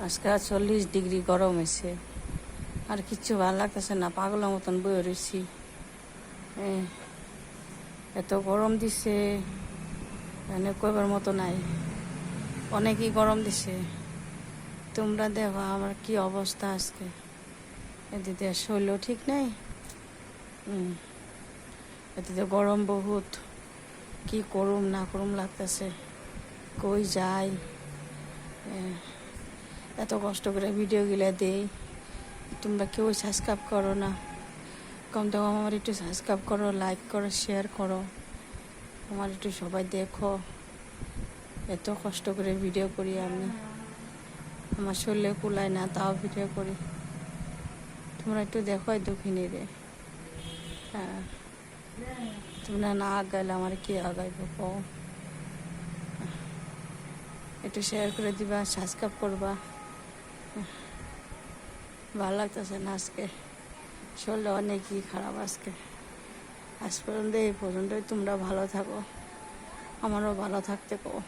আজকে 40 ডিগ্রি গরম হয়েছে, আর কিচ্ছু ভালো লাগতেছে না, পাগলের মতন বয়ে রয়েছি। এত গরম দিছে, মানে কইবার মতো নাই, অনেকই গরম দিছে। তোমরা দেখো আমার কি অবস্থা আজকে, এদিকে শরীর ঠিক নেই। এদিকে গরম বহুত, কি করুম না করুম লাগতেছে, কই যাই। এত কষ্ট করে ভিডিওগুলো দেই, তোমরা কেউ সাবস্ক্রাইব করো না। কমতে কম আমার একটু সাবস্ক্রাইব করো, লাইক করো, শেয়ার করো, আমার একটু সবাই দেখো। এত কষ্ট করে ভিডিও করি আমি, আমার শরীরে কুলায় না, তাও ভিডিও করি। তোমরা একটু দেখো দুঃখিনী রে। হ্যাঁ, তোমরা না আগাইলে আমার কি আগাইব কও। একটু শেয়ার করে দিবা, সাবস্ক্রাইব করবা। ভালো লাগতেছে না আজকে, শরীরটা অনেকই খারাপ আজকে। আজ পর্যন্ত এই পর্যন্তই, তোমরা ভালো থাকো, আমারও ভালো থাকতে কও।